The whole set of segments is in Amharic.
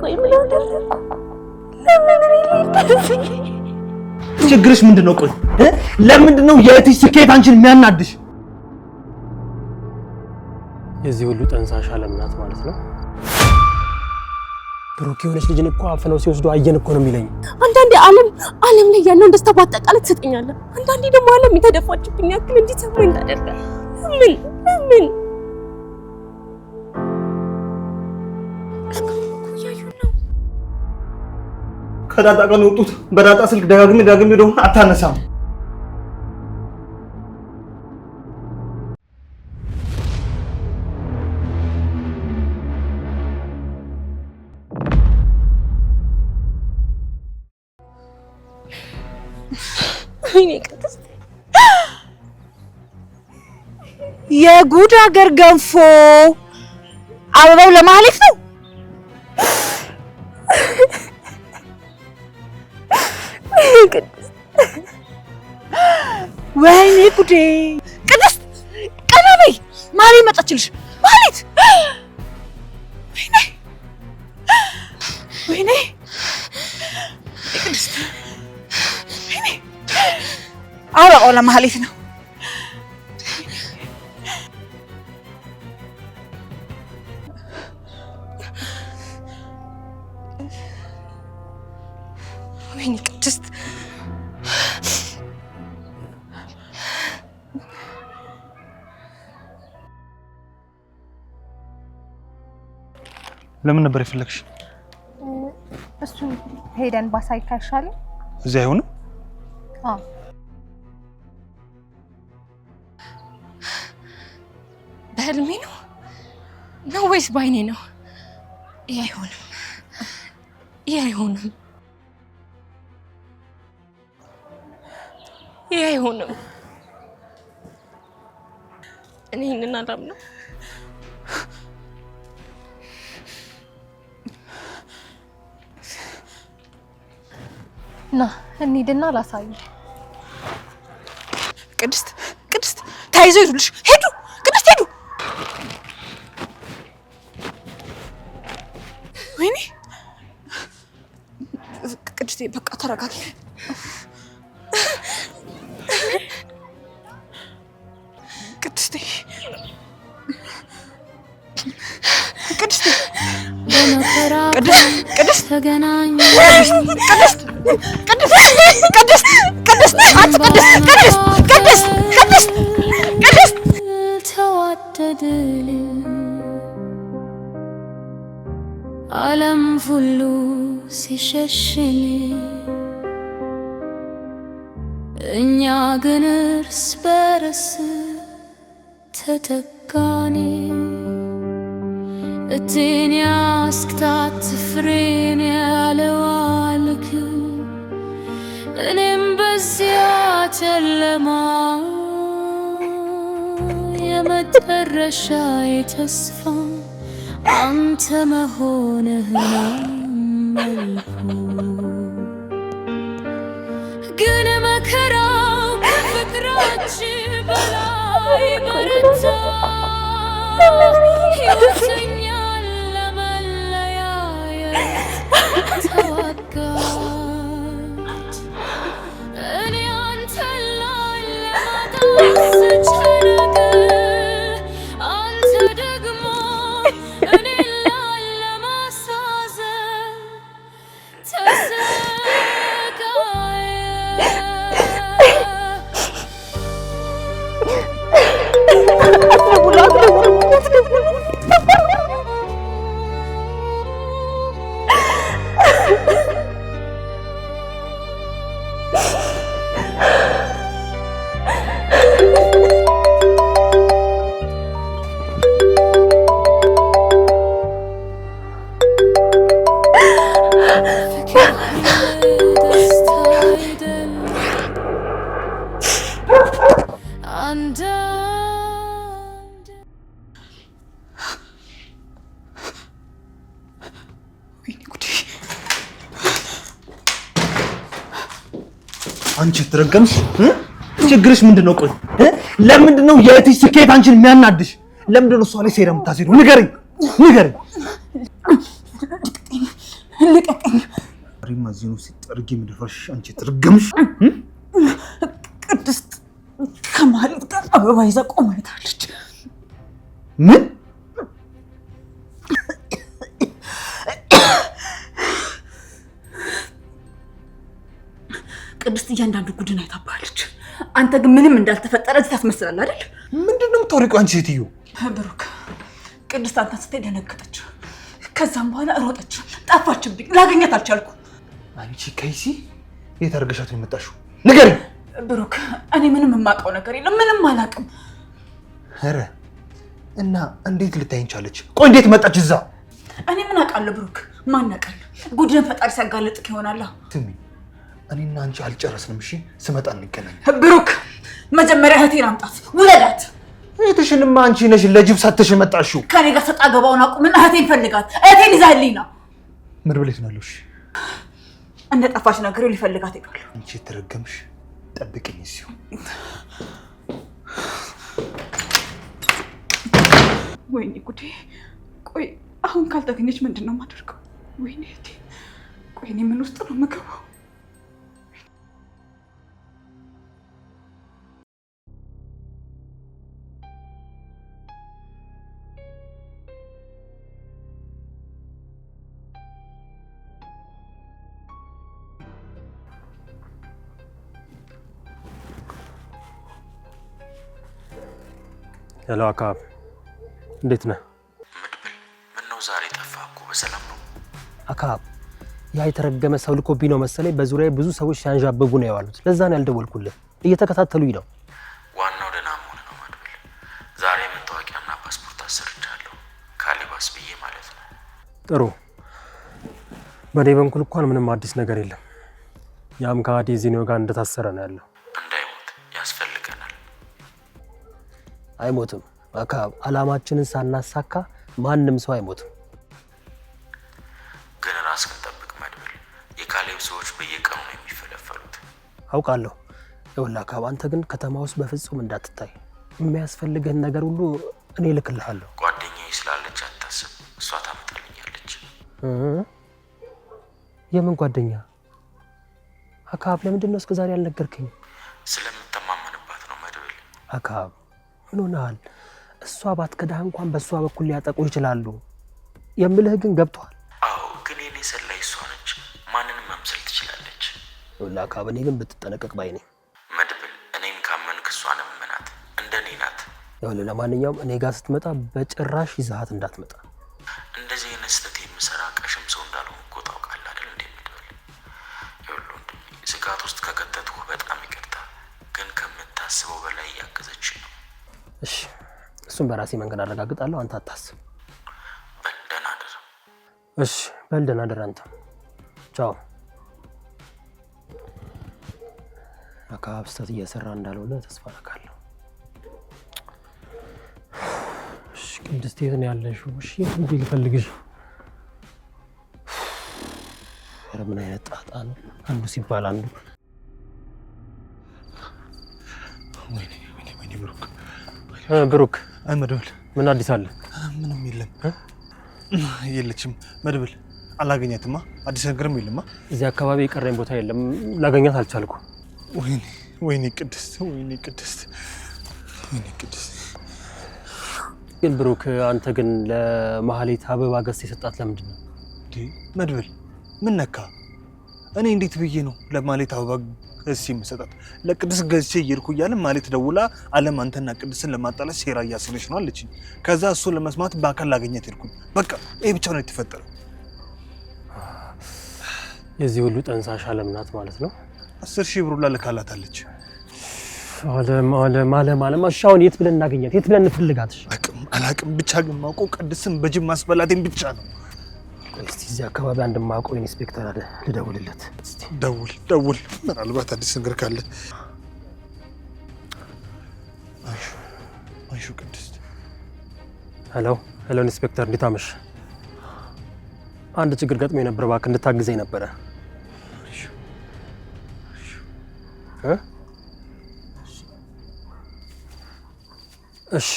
ቆይ ምን አደረኩ? ለምን ይልታስኝ? ችግርሽ ምንድነው? ቆይ ለምንድነው የእህትሽ ስኬት አንቺን የሚያናድሽ? የዚህ ሁሉ ጠንሳሽ ዓለም ናት ማለት ነው። ብሩክ የሆነች ልጅን እኮ አፍነው ሲወስዱ አየን እኮ ነው የሚለኝ። አንዳንዴ ዓለም ላይ ያለውን ደስታ ባጠቃላይ ትሰጠኛለህ። አንዳንዴ ደግሞ ዓለም የተደፋችብኝ ያክል እንዲሰማኝ ታደርጋለህ። ለምን ከዳጣ ጋር ነው የወጡት። በዳጣ ስልክ ደጋግሜ ደግሞ አታነሳም። የጉድ ሀገር ገንፎ አበባው ለማለት ነው። ወይኔ ጉዴ! ቅድስት ቀና በይ። ማለት መጣችልሽ ማለት ወይኔ ቅድስት ወይኔ አበባው ለማለት ነው። ወይኔ ቅድስት ለምን ነበር የፈለግሽ? እሱ ሄደን ባሳይ ካይሻልም እዚህ አይሆንም? አዎ በህልሜ ነው ወይስ ባይኔ ነው? ይሄ አይሆንም። እኔ ይሄንን አላምነው። ና እንሂድና ላሳይሽ። ቅድስት ተያይዘው ሄዱ። ቅድስት ሄዱ። ወይኔ ቅድስት በቃ ተረጋጊ። ቅድስት ተገናኙ። ቅድስት ተዋደድን ዓለም ሁሉ ሲሸሽን እኛ ግን እርስ በርስ ተተካን። እቴን ያስክታት ፍሬን ያለዋልክ እኔም በዚያ ጨለማ የመጨረሻዬ ተስፋ አንተ መሆንህን አመንኩ። ግን መከራው ከፍቅራችን በላይ በረታ። ሕይወተኛን ለመለያየት ተዋጋች። እኔ አንተን ላይ ለማጣት ስጨነቅ አንተ ደግሞ እኔን ላይ ለማሳዘን አንቺ ትረገምሽ። ችግርሽ ምንድነው? ቆይ ለምንድነው የእህትሽ ስኬት አንቺን የሚያናድሽ? ለምንድነው እሷ ላይ ሴራ የምታሴሩ? ንገረኝ። ልቀቀኝ። ሪማ ዚኑ ሲጠርጊ ምድፈሽ አንቺ ትርገምሽ። ቅድስት ከማህሌት ጋር አበባ ይዛ ቆማ አይታለች። ምን? ቅድስት እያንዳንዱ ጉድን አይታባለች። አንተ ግን ምንም እንዳልተፈጠረ እዚህ ታስመስላለህ አይደል? ምንድነው የምታወሪው አንቺ ሴትዮ? ብሩክ ቅድስት አንተ ስትሄድ ደነገጠች። ከዛም በኋላ ሮጠች፣ ጠፋችብኝ። ላገኛት አልቻልኩም። አንቺ ከይሲ የት አድርገሻት ነው የመጣሽው? ንገሪኝ። ብሩክ እኔ ምንም የማውቀው ነገር የለም፣ ምንም አላውቅም። ኧረ እና እንዴት ልታይኝ ቻለች? ቆይ እንዴት መጣች እዛ? እኔ ምን አውቃለሁ ብሩክ፣ ማን ያውቃል? ጉድን ፈጣሪ ሲያጋልጥክ ይሆናል። ስሚ እኔና አንቺ አልጨረስንም። እሺ ስመጣ እንገናኝ። ብሩክ መጀመሪያ እህቴን አምጣት፣ ውለዳት። እህትሽንማ አንቺ ነሽ ለጅብ ሰተሽ መጣሽው። ከኔ ጋር ሰጣ ገባውን አቁምና እህቴን ፈልጋት። እህቴን ይዛልኝ ነው። መድብል የት ነው ያለሽ? እንደ ጠፋች ነገር ሊፈልጋት ይባል። አንቺ ተረገምሽ። ጠብቂኝ እዚሁ። ወይኔ ጉዴ! ቆይ አሁን ካልተገኘች ምንድን ነው የማደርገው? ወይኔ እህቴ! ቆይ እኔ ምን ውስጥ ነው የምገባው? ሄሎ አካብ፣ እንዴት ነህ? መድብል ምነው ዛሬ ጠፋህ እኮ? በሰላም ነው? አካብ፣ ያ የተረገመ ሰው ልኮብኝ ነው መሰለኝ። በዙሪያዬ ብዙ ሰዎች ሲያንዣብቡ ነው የዋሉት። ለዛ ነው ያልደወልኩልህ። እየተከታተሉኝ ነው። ዋናው ደህና መሆን ነው መድብል። ዛሬ መታወቂያና ፓስፖርት አሰርቻለሁ፣ ካሊባስ ብዬ ማለት ነው። ጥሩ። በእኔ በኩል እንኳን ምንም አዲስ ነገር የለም። ያም ከአዲ ዚኒዮ ጋር እንደታሰረ ነው ያለው። እንዳይሞት ያስፈልገናል። አይሞትም አካብ። አላማችንን ሳናሳካ ማንም ሰው አይሞትም። ግን ራስህን ጠብቅ መድብል። የካሌብ ሰዎች በየቀኑ ነው የሚፈለፈሉት። አውቃለሁ። ይኸውልህ አካብ፣ አንተ ግን ከተማ ውስጥ በፍጹም እንዳትታይ። የሚያስፈልግህን ነገር ሁሉ እኔ እልክልሃለሁ። ጓደኛዬ ስላለች አታስብ፣ እሷ ታመጣልኛለች። የምን ጓደኛ አካብ? ለምንድን ነው እስከዛሬ ያልነገርከኝ? ስለምተማመንባት ነው መድብል። አካብ ምን ሆነሃል? እሷ ባትከዳህ እንኳን በእሷ በኩል ሊያጠቁ ይችላሉ። የምልህ ግን ገብቶሃል? አዎ፣ ግን የኔ ሰላይ እሷ ነች። ማንንም መምሰል ትችላለች። ይኸውልህ አካብ፣ እኔ ግን ብትጠነቀቅ ባይ ነኝ መድብል። እኔም ካመንክ እሷንም እመናት፣ እንደኔ ናት። ይኸውልህ ለማንኛውም እኔ ጋር ስትመጣ በጭራሽ ይዘሃት እንዳትመጣ። እንደዚህ አይነት ስህተት የምሰራ ቀሽም ሰው እንዳልሆን እኮ ታውቃለህ አይደል? እንዴ መድብል፣ ይኸውልህ ወንድሜ፣ ስጋት ውስጥ ከከተትኩህ በጣም ይቅርታ፣ ግን ከምታስበው በላይ እያገዘች ነው። እሺ፣ እሱን በራሴ መንገድ አረጋግጣለሁ። አንተ አታስብ። በል ደህና እደር። እሺ፣ በል ደህና እደር አንተ። ቻው። አካብ ስህተት እየሰራ እንዳልሆነ ተስፋ አደርጋለሁ። እሺ፣ ቅድስት የት ነው ያለሽው? እሺ፣ እንዴ ልፈልግሽ። ኧረ ምን አይነት ጣጣ ነው! አንዱ ሲባል አንዱ። ወይኔ ብሩክ። ብሩክ፣ አይ መድብል፣ ምን አዲስ አለ? ምንም የለም። የለችም መድብል፣ አላገኛትማ። አዲስ ነገርም የለማ። እዚህ አካባቢ የቀረኝ ቦታ የለም። ላገኛት አልቻልኩ። ወይኔ ቅድስት፣ ወይኔ ቅድስት፣ ወይኔ ቅድስት። ግን ብሩክ፣ አንተ ግን ለማህሌት አበባ ገዝተህ የሰጣት ለምንድን ነው? መድብል ምን ነካ? እኔ እንዴት ብዬ ነው ለማህሌት አበባ ገዝቼ የምሰጣት? ለቅድስት ገዝቼ እየሄድኩ እያለ ማህሌት ደውላ አለም አንተና ቅድስትን ለማጣላት ሴራ እያሰለች ነው አለችኝ። ከዛ እሱ ለመስማት በአካል ላገኘት ሄድኩኝ። በቃ ይሄ ብቻ ነው የተፈጠረው። የዚህ ሁሉ ጠንሳሽ አለም ናት ማለት ነው። 10,000 ብር ልካላታለች። አለም። እሺ አሁን የት ብለን እናገኛት? የት ብለን እንፈልጋት? አላቅም። ብቻ ግን ማውቀው ቅድስትን በጅብ ማስበላቴን ብቻ ነው። እስቲ እዚህ አካባቢ አንድ ማውቀው ኢንስፔክተር አለ፣ ልደውልለት። እስቲ ደውል። ምናልባት አዲስ ነገር ካለ። አይሹ ቅድስት። ሄሎ ኢንስፔክተር፣ እንዴት አመሽ? አንድ ችግር ገጥሞኝ ነበር፣ እባክህ እንድታግዘኝ ነበረ። እሺ።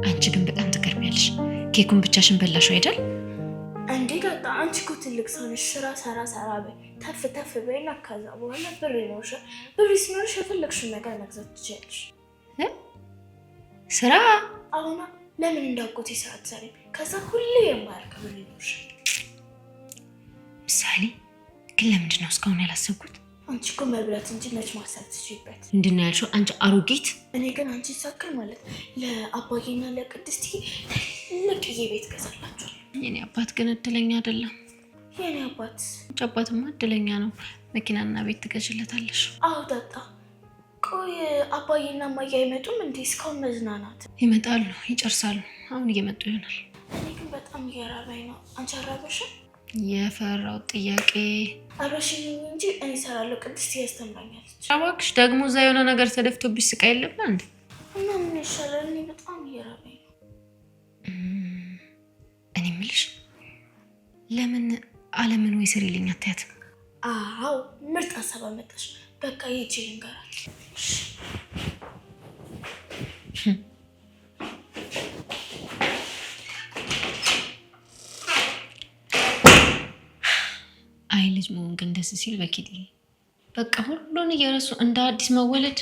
አንቺ ግን በጣም ትገርሚያለሽ። ኬኩን ብቻሽን በላሽው አይደል? እንዴ ዳጣ አንቺ እኮ ትልቅ ሰው ነሽ። ሰራ በይ ተፍ በይና ከዛ በኋላ ብር ይኖርሻል። ብር ሲኖርሽ የፈለግሽውን ነገር መግዛት ትችያለሽ። ስራ አሁን ለምን እንዳውቁት ስራ ትሰሪ? ከዛ ሁሌ የማያልቅ ብር ይኖርሻል። ምሳሌ ግን ለምንድን ነው እስካሁን ያላሰብኩት? አንቺ እኮ መብላት እንጂ መች ማሰብ ትችይበት። ምንድን ነው ያልሽው አንቺ አሮጊት? እኔ ግን አንቺ ሳክል ማለት ለአባዬና ለቅድስት ትልቅዬ ቤት ገዛላችኋል። የኔ አባት ግን እድለኛ አይደለም። የኔ አባት አባትማ እድለኛ ነው። መኪናና ቤት ትገዥለታለሽ። አዎ ዳጣ። ቆይ አባዬና እማዬ አይመጡም እንዴ? እስካሁን መዝናናት። ይመጣሉ፣ ይጨርሳሉ። አሁን እየመጡ ይሆናል። እኔ ግን በጣም እየራበኝ ነው። አንቺ አራበሽም? የፈራው ጥያቄ አብረሽኝ እንጂ እኔ እሰራለሁ። ቅድስት ያስተምራኛለች። እባክሽ ደግሞ እዛ የሆነ ነገር ተደፍቶብሽ ስቃይ የለም እንዴ? እና ምን ይሻላል? እኔ በጣም እየራበኝ ነው። እኔ የምልሽ ለምን አለምን ወይ ስሪልኝ አትያትም? አዎ ምርጥ ሀሳብ አመጣሽ። በቃ ይቺ ልንገራት። አይ ልጅ መሆን ግን ደስ ሲል በኪዲ በቃ ሁሉን እየረሱ እንደ አዲስ መወለድ።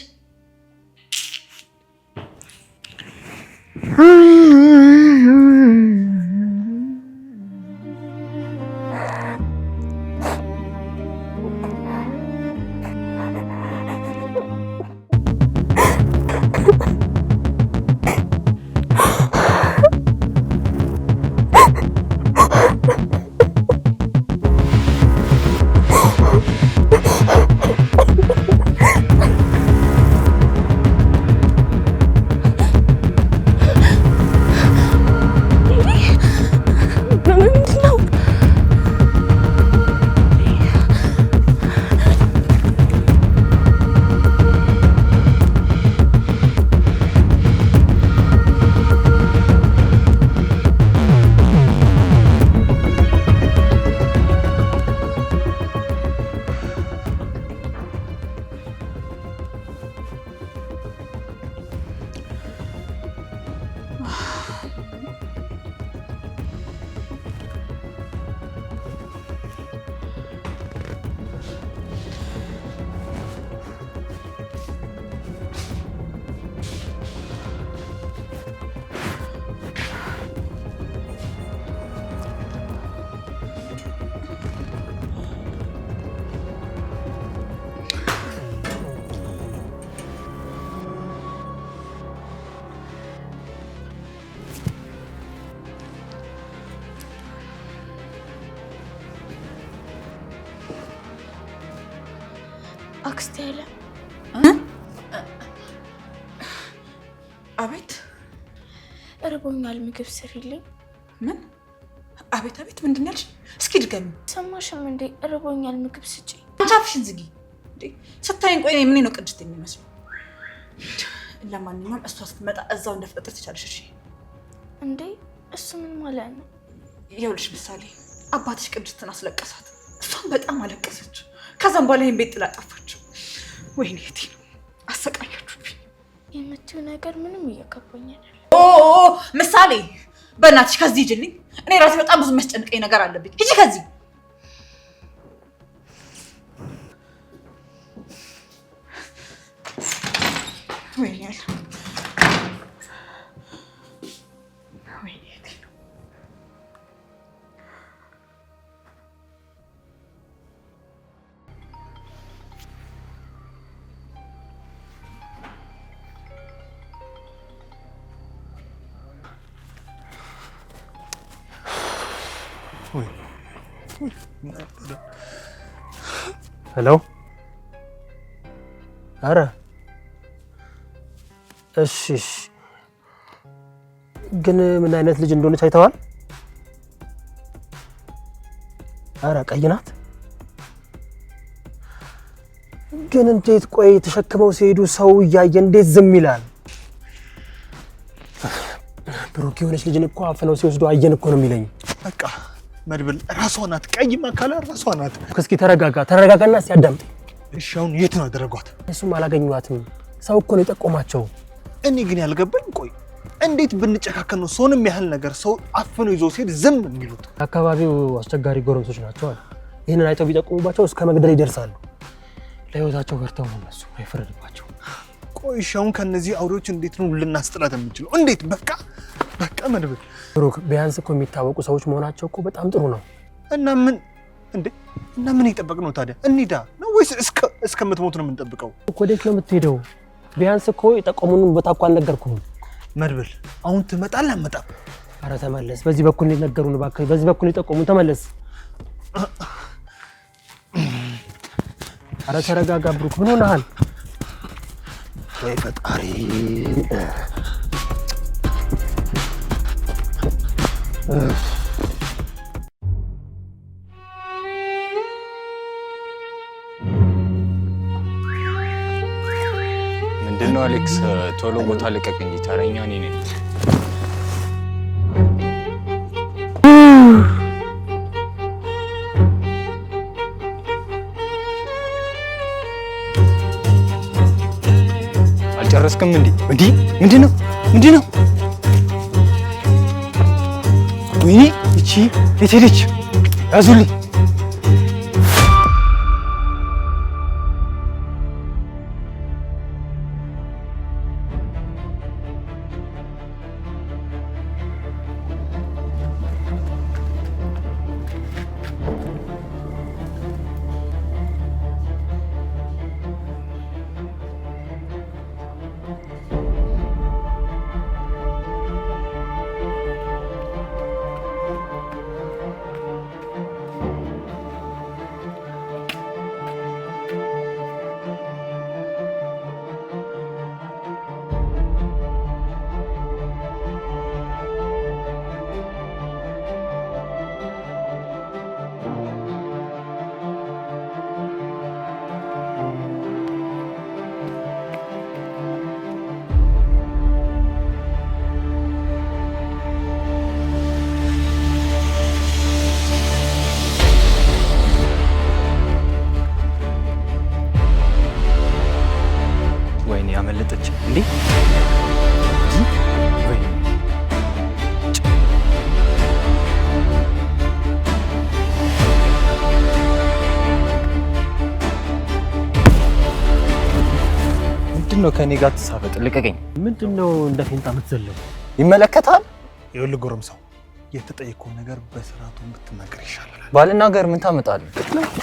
አክስቴ ያለ አቤት እርቦኛል፣ ምግብ ስሪልኝ። ምን? አቤት አቤት፣ ምንድን ያልሽ? እስኪ ድገሚ። ሰማሽም እንዴ? እርቦኛል፣ ምግብ ስጪ። አንቺ አፍሽን ዝጊ እንዴ! ስታይን ቆይ ምን ነው ቅድስት የሚመስለው? ለማንኛውም እሷ ስትመጣ እዛው እንደፈጠር ትቻለሽ። እሺ እንዴ? እሱ ምን ማለት ነው? ይኸውልሽ ምሳሌ፣ አባትሽ ቅድስትን አስለቀሳት። እሷም በጣም አለቀሰች። ከዛም በኋላ ይሄን ቤት ጥላ ጠፋች። ወይኔ እቴ ነው አሰቃያችሁብኝ። የምትይው ነገር ምንም እየገባኝ አይደለም። ምሳሌ በእናትሽ ከዚህ ሂጂልኝ። እኔ ራሴ በጣም ብዙ የሚያስጨንቀኝ ነገር አለብኝ። ሂጂ ከዚህ። ወይኔ ያለ ወይኔ እቴ ነው። ሄሎ። አረ እሺ፣ ግን ምን አይነት ልጅ እንደሆነች አይተዋል? አረ ቀይ ናት። ግን እንዴት ቆይ ተሸክመው ሲሄዱ ሰው እያየ እንዴት ዝም ይላል? ብሩክ የሆነች ልጅን እኮ አፍነው ሲወስዱ አየን እኮ ነው የሚለኝ። በቃ መድብል ራሷ ናት። ቀይማ ካለ ራሷ ናት። እስኪ ተረጋጋና ሲያዳምጥ። እሺ አሁን የት ነው ያደረጓት? እሱም አላገኟትም። ሰው እኮ ነው የጠቆማቸው። እኔ ግን ያልገባኝ ቆይ እንዴት ብንጨካከን ነው ሰውንም ያህል ነገር ሰው አፍኖ ይዞ ሲሄድ ዝም የሚሉት? አካባቢው አስቸጋሪ ጎረምሶች ናቸው አሉ። ይህንን አይተው ቢጠቁሙባቸው እስከ መግደል ይደርሳሉ። ለህይወታቸው ፈርተው ነው እነሱ አይፈረድባቸው። ቆይ ሻውን ከነዚህ አውሬዎች እንዴት ነው ልናስጥላት የምንችለው? እንዴት? በቃ መድብል ብሩክ፣ ቢያንስ እኮ የሚታወቁ ሰዎች መሆናቸው እኮ በጣም ጥሩ ነው። እና ምን ይጠበቅ ነው ታዲያ? እንሂዳ ነው ወይስ እስከምትሞት ነው የምንጠብቀው? ወዴት ነው የምትሄደው? ቢያንስ እኮ የጠቆሙንን ቦታ እኮ አልነገርኩም። መድብል አሁን ትመጣለህ? አትመጣም? ኧረ ተመለስ። በዚህ በኩል ሊነገሩን እባክህ፣ በዚህ በኩል ሊጠቆሙን። ተመለስ። ኧረ ተረጋጋ ብሩክ፣ ምን ሆነሃል? ወይ ፈጣሪ! ምንድነው አሌክስ? ቶሎ ቦታ ልቀቅ እንጂ ተረኛ እኔ ነኝ። አልጨረስክም እንዴ? ምንድነው? ወይኔ እቺ የት ሄደች? ያዙልኝ! ያመለጠች እንዴ? ምንድነው ከኔ ጋር ተሳፈጥ? ልቀቀኝ! ምንድነው እንደ ፌንጣ የምትዘለው? ይመለከታል። ይኸውልህ ጎረምሳው፣ የተጠየቀው ነገር በስርዓቱ ብትናገር ይሻላል። ባልናገር ምን ታመጣለህ?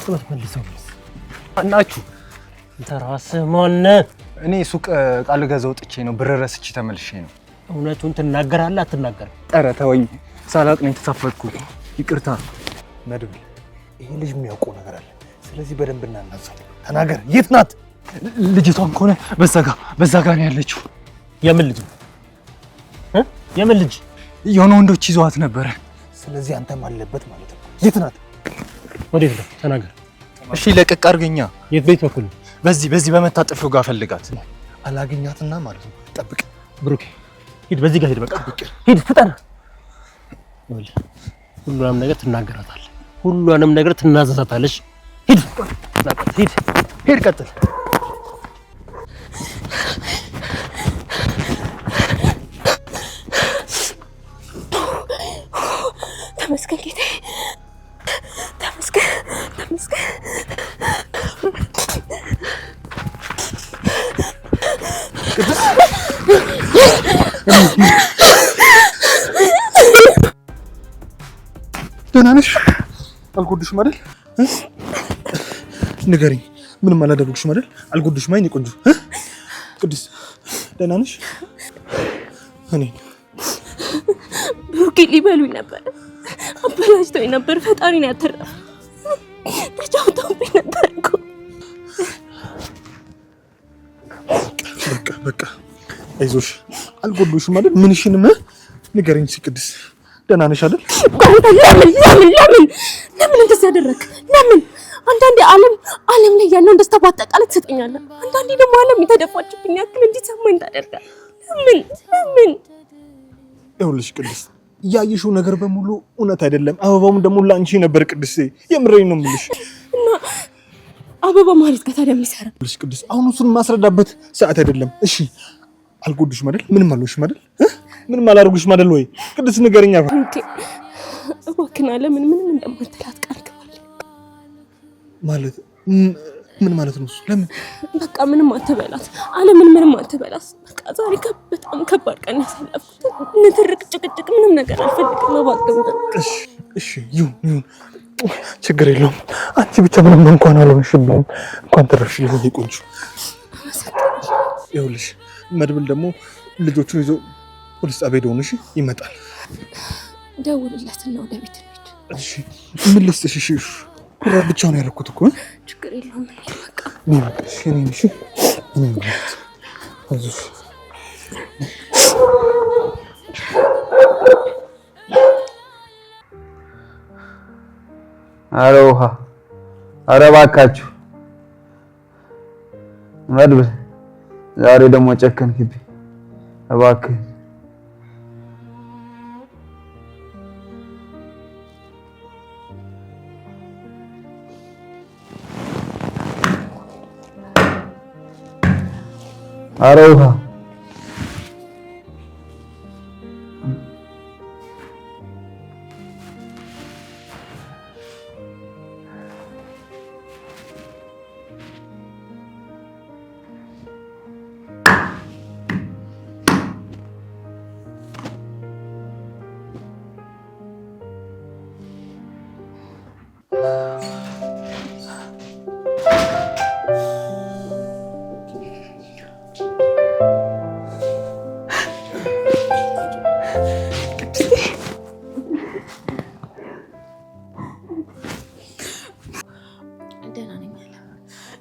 ስመት መልሰው አናችሁ ተራስህ ማነ? እኔ ሱቅ ቃል ገዛው ጥቼ ነው፣ ብር ረስቼ ተመልሼ ነው። እውነቱን ትናገራለህ አትናገርም? ኧረ ተወኝ፣ ሳላቅ ነው የተሳፈጥኩ። ይቅርታ መድብል፣ ይሄ ልጅ የሚያውቀው ነገር አለ። ስለዚህ በደንብ እናናዘው። ተናገር፣ የት ናት ልጅቷን? ከሆነ በዛ ጋር ነው ያለችው። የምን ልጅ? የምን ልጅ? የሆነ ወንዶች ይዘዋት ነበረ። ስለዚህ አንተም አለበት ማለት ነው። የት ናት? ወዴት ነው? ተናገር። እሺ ለቀቅ አድርገኛ። የት ቤት በኩል? በዚህ በመታጠፊያው ጋር ፈልጋት። አላገኛትና ማለት ነው። ጠብቅ ብሩኬ፣ ሂድ፣ በዚህ ጋር ሂድ። በቃ ሂድ፣ ፍጠን። ሁሉንም ነገር ትናገራታለህ፣ ሁሉንም ነገር ትናዘዛታለሽ። ሂድ፣ ቀጥል። ተመስገን ጌታዬ፣ ተመስገን። ደህና ነሽ? አልጎድሽም አይደል? ንገሪኝ፣ ምንም አላደረግሽም አይደል? አልጎድሽም? አይኔ ቆንጆ ቅድስት፣ ደህና ነሽ? እኔ ብሩኬ ሊበሉኝ ነበር፣ አበላሽተውኝ ነበር። ፈጣሪ ነው ያተረፈ። ተጫውተውብኝ ነበር እኮ። በቃ አይዞሽ፣ አልጎድሽም አይደል? ምንሽንም ንገሪኝ ቅድስት፣ ደህና ነሽ አይደል? ለምን እንደዚህ ያደረክ? ለምን? አንዳንዴ ዓለም ላይ ያለውን ደስታ ባጠቃላይ ትሰጠኛለህ፣ አንዳንዴ ደግሞ ዓለም የተደፋችብኝ ያክል እንዲሰማኝ ታደርጋለህ። ለምን? ይኸውልሽ ቅድስት፣ ያየሽው ነገር በሙሉ እውነት አይደለም። አበባውም ደግሞ ላንቺ ነበር ቅድስት፣ የምሬን ነው የምልሽ። እና አበባ ማለት ከታዲያ የሚሰራ ልሽ ቅድስት፣ አሁን እሱን ማስረዳበት ሰዓት አይደለም። እሺ አልጎድሽም አይደል? ምንም አልሆንሽም አይደል? ምንም አላደርጉሽም አይደል ወይ? ቅድስት ንገረኛ እባክህን አለምን ምንም እንደማትላት ቃል ገባልኝ። ማለት ምን ማለት ነው? ለምን በቃ ምንም አትበላት አለምን፣ ምንም አትበላት። በቃ ዛሬ በጣም ከባድ ቀን ያሳለፍኩት። ንትርቅ፣ ጭቅጭቅ፣ ምንም ነገር አልፈልግም። እባክህ እሺ ይሁን፣ ችግር የለውም። አንቺ ብቻ ምንም እንኳን አልሆንሽብኝም። እንኳን ተረፍሽልኝ ቆንጆ። ይኸውልሽ መድብል ደግሞ ልጆቹን ይዞ ፖሊስ ጣቢያ ሄደው ነው። እሺ ይመጣል። ደውልለትና ወደ ቤት እንሂድ። እሺ ምን ልስጥሽ? እሺ ኩራት ብቻ ነው ያደረኩት እኮ። ችግር የለውም። በቃ እሺ እሺ አይዞሽ። ኧረ ውሃ፣ ኧረ እባካችሁ መድብል፣ ዛሬ ደግሞ ጨከንክብኝ። እባክህ ኧረ ውሃ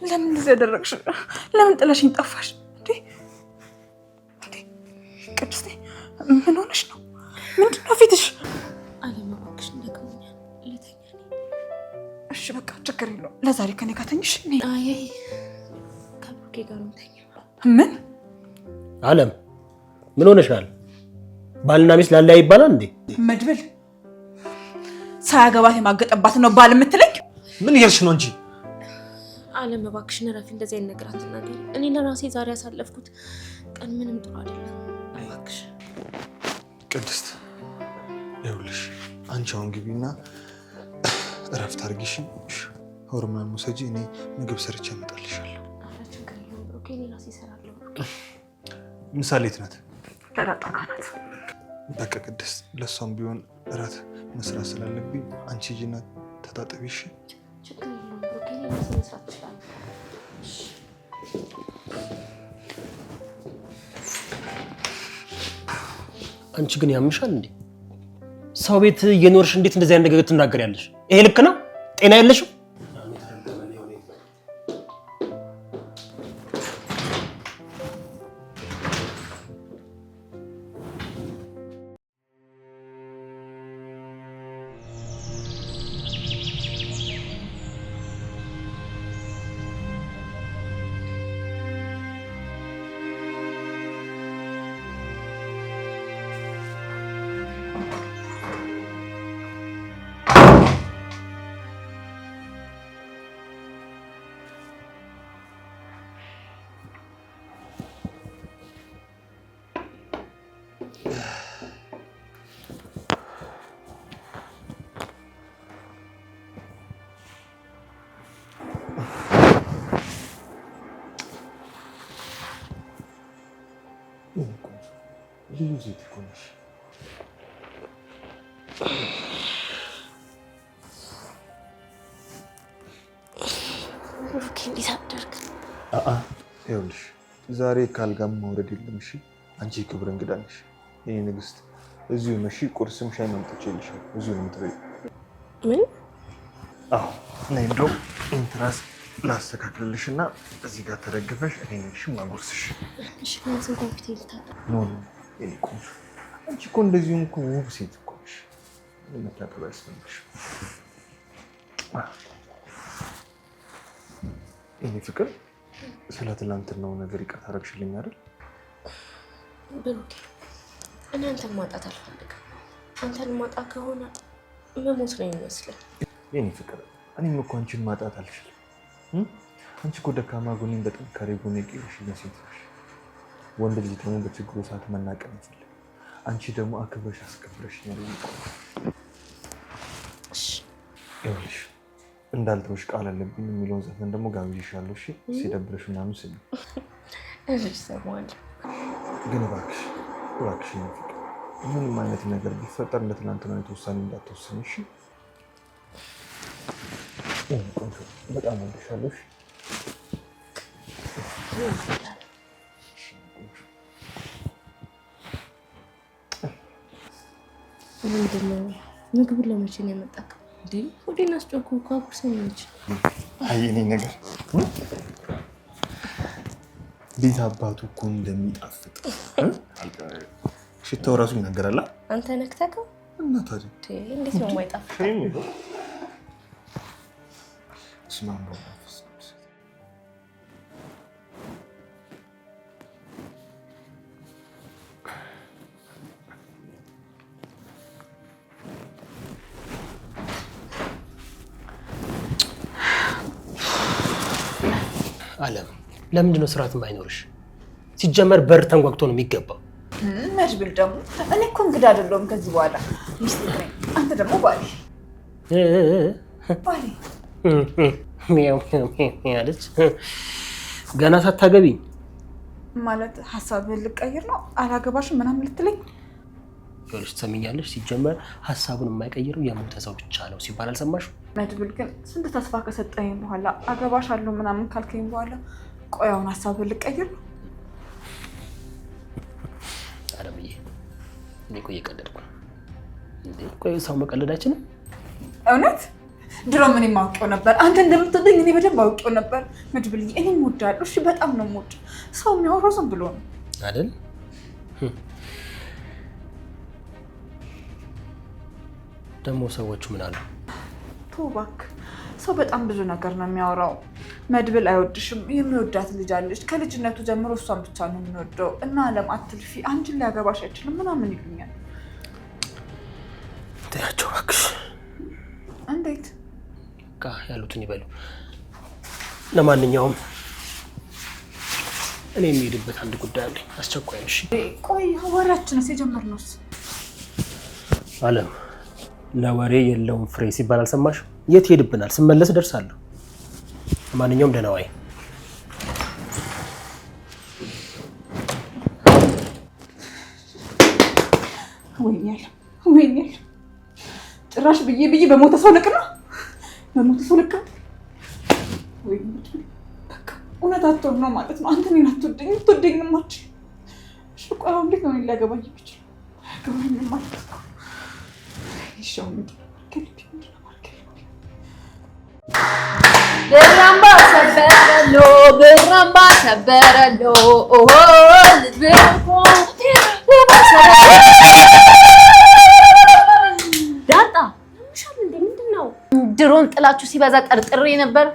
ለምን እንደዚህ ያደረግሽ? ለምን ጥለሽኝ ጠፋሽ? ቅድስቴ ምን ሆነሽ ነው? ምንድን ነው ፊትሽ? አለም እባክሽ እንደገኛል ለተኛ ነኝ። እሺ በቃ ችግር የለውም። ለዛሬ ከኔ ጋር ተኝሽ። አይ ከብሩኬ ጋር ነው ተኛ። ምን አለም ምን ሆነሻል? ባልና ሚስት ላላ ይባላል እንዴ? መድብል ሳያገባት የማገጠባት ነው ባል የምትለኝ? ምን እያልሽ ነው እንጂ? አለም እባክሽን ረፊ፣ እንደዚህ አይነት ነገር አትናገሪ። እኔ ለራሴ ዛሬ ያሳለፍኩት ቀን ምንም ጥሩ አይደለም። እባክሽ ቅድስት፣ ይኸውልሽ አንቺ አሁን ግቢና እረፍት አድርጊሽ። ሆርሞን ውሰጂ፣ እኔ ምግብ ሰርቼ አመጣልሻለሁ። ኧረ ችግር የለውም ብሩኬ፣ እኔ ራሴ እሰራለሁ። ምሳሌ የት ናት? ተራጣቃ ናት። በቃ ቅድስት፣ ለእሷም ቢሆን እራት መስራት ስላለብኝ አንቺ ሂጂና ተጣጠቢ። እሺ ችግር የለውም ብሩኬ፣ እኔ ራሴ መስራት እችላለሁ። አንቺ ግን ያምሻል እንዴ? ሰው ቤት እየኖርሽ እንዴት እንደዚህ አይነት ነገር ትናገሪያለሽ? ይሄ ልክ ነው? ጤና የለሽም? ልዩ ዜት እኮ ነሽ። ብሩኬ እንዴት አደርክ? ይኸውልሽ ዛሬ ካልጋም መውረድ የለም። እሺ አንቺ ክብር እንግዳ ነሽ የኔ ንግስት። እዚሁ ነሽ። ቁርስም ሻይ ማምጥቼልሻለሁ። እዚሁ ነው የምትበይው። ምን? አዎ ነይ። እንደው ኢንትራስ ላስተካክልልሽና እዚህ ጋር ተደግፈሽ እኔ ነሽ ማጎርስሽ። እሺ ከዚህ ጋር ፊት ይልታል። ኖ የኔ ቆንጆ፣ አንቺ እኮ እንደዚሁም እኮ ውብ ሴት እኮ ነሽ። መታጠብ አያስፈልግሽም። የኔ ፍቅር፣ ስለ ትናንትናው ነገር ይቅርታ አደረግሽልኝ አይደል? ብሩኬ እኔ አንተን ማጣት አልፈልግም። አንተን ማጣት ከሆነ መሞት ነው የሚመስለኝ። የኔ ፍቅር፣ እኔም እኮ አንቺን ማጣት አልችልም። አንቺ እኮ ደካማ ጎኔን በጥንካሬ ጎኔ ቀይረሽልኝ ሴት ነሽ። ወንድ ልጅ ደግሞ በችግሩ ሰዓት መናቀም ይፈልግ። አንቺ ደግሞ አክብረሽ አስከብረሽኛል። ይኸውልሽ እንዳልተውሽ ቃል አለብኝ የሚለውን ዘፈን ደግሞ ጋብዤሻለሁ። እሺ ሲደብርሽ ምናምን ስሚ። እሺ ሰማለሁ። ግን እባክሽ እባክሽ ምንም አይነት ነገር ቢፈጠር እንደ ትናንትና ውሳኔ እንዳትወስኝ እሺ? በጣም ወድሻለሁ። ምንድን ነው ምግቡን ለመቼ ነው የመጣከው? እንዴ ሆዴን አስጨኩ እኮ አጉርሰኝ ነች። አይ እኔ ነገር እንዴት አባቱ እኮ እንደሚጣፍጥ ሽታው ራሱ ይናገራል። አንተ ነክተከው እና ታዲያ እንዴት ነው የማይጣፍጥ? አለም ለምንድን ነው ስርዓት የማይኖርሽ? ሲጀመር በር ተንጓግቶ ነው የሚገባው። መድብል ደግሞ እኔ እኮ እንግዳ አይደለሁም ከዚህ በኋላ ሚስት ነኝ። አንተ ደግሞ ባሌ ያለች ገና ሳታገቢኝ ማለት ሀሳብህን ልቀይር ነው? አላገባሽም ምናምን ልትለኝ? ይኸውልሽ ትሰሚኛለሽ፣ ሲጀመር ሀሳቡን የማይቀይረው የሞተ ሰው ብቻ ነው ሲባል አልሰማሽም? መድብል ግን ስንት ተስፋ ከሰጠኝ በኋላ አገባሻለሁ ምናምን ካልከኝ በኋላ ቆይ አሁን ሀሳብህን ልቀይር ነው? አለምዬ እኔ እኮ እየቀለድኩ ነው። ቆይ ሰው መቀለዳችንም እውነት ድሮ ምን የማውቀው ነበር? አንተ እንደምትወደኝ እኔ በደንብ አውቄው ነበር መድብልዬ። እኔም እወድሃለሁ። እሺ በጣም ነው የምወድህ። ሰው የሚያወራው ዝም ብሎ ነው አይደል? ደግሞ ሰዎቹ ምን አሉ? ተው እባክህ። ሰው በጣም ብዙ ነገር ነው የሚያወራው። መድብል አይወድሽም፣ የሚወዳት ልጅ አለች፣ ከልጅነቱ ጀምሮ እሷን ብቻ ነው የሚወደው እና አለም አትልፊ፣ አንቺን ሊያገባሽ አይችልም ምናምን ይሉኛል። ተያቸው እባክሽ። እንዴት ቃ ያሉትን ይበሉ። ለማንኛውም እኔ የሚሄድበት አንድ ጉዳይ አለኝ፣ አስቸኳይ ነው። እሺ ቆይ ወሬያችንስ የጀመርነውስ? አለም ለወሬ የለውም ፍሬ ሲባል አልሰማሽም? የት ሄድብናል? ስመለስ ደርሳለሁ። ለማንኛውም ደህና ዋይ። ወይኔ ጭራሽ ብዬ በሞተ ሰው ልክ ነው። በሞተ ሰው ልክ ወይኔ በቃ እውነት አትወድ ነው ማለት ነው። አንተ እኔን አትወደኝ፣ ትወደኝም አትችል። እሺ ቆይ አሁን እንዴት ነው እኔን ሊያገባኝ የሚችለው? አያገባኝም ማለት ነው። ይሻው ምንድን ነው ብራምባ ሰበረሎ ብራምባ ሰበረሎ ኦሆ ልብኮ ዳጣ ምንሻል እንዴ? ምንድነው? ድሮን ጥላችሁ ሲበዛ ጠርጥሬ ነበር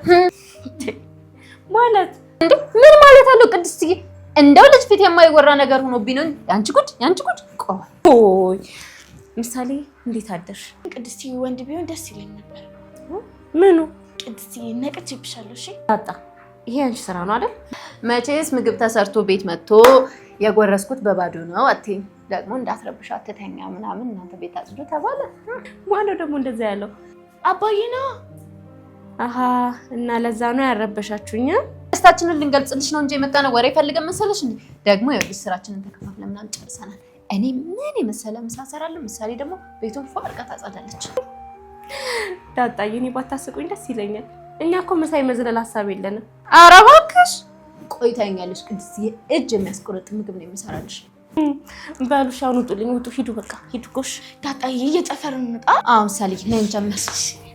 ማለት እንዴ? ምን ማለት አለው? ቅድስትዬ እንደው ልጅ ፊት የማይወራ ነገር ሆኖብኝ ነው። ያንቺ ጉድ ቆይ ምሳሌ እንዴት አደርሽ? ቅድስትዬ ወንድ ቢሆን ደስ ይለኝ ነበር። ምኑ? ቅድስትዬ ነቅቼብሻለሁ። እሺ ዳጣ ይሄ አንቺ ስራ ነው አይደል? መቼስ ምግብ ተሰርቶ ቤት መጥቶ የጎረስኩት በባዶ ነው አትይኝ። ደግሞ እንዳትረብሽ አትተኛ ምናምን እናንተ ቤት አጽዱ ተባለ። ማነው ደግሞ እንደዛ ያለው? አባዬ ነው። አሃ እና ለዛ ነው ያረበሻችሁኝ። ደስታችንን ልንገልጽልሽ ነው እንጂ የመጣነው ወሬ ፈልገን መሰለሽ እንዴ? ደግሞ ይኸውልሽ ስራችንን ተከፋፍለን ምናምን ጨርሰናል። እኔ ምን የመሰለ ምሳ እሰራለሁ፣ ምሳሌ ደግሞ ቤቱን ፏ አድርጋ ታጸዳለች። ዳጣዬ እኔ ባታስቁኝ ደስ ይለኛል። እኛ እኮ ምሳ የመዝለል ሀሳብ የለንም። ኧረ እባክሽ ቆይታኛለሽ። ቅድስትዬ እጅ የሚያስቆርጥ ምግብ ነው የሚሰራልሽ። በሉ ሻውን ውጡልኝ፣ ውጡ፣ ሂዱ፣ በቃ ሂዱ። ጎሽ ዳጣዬ እየጨፈርን እንውጣ። አሁን ምሳሌ ነን ጀመር።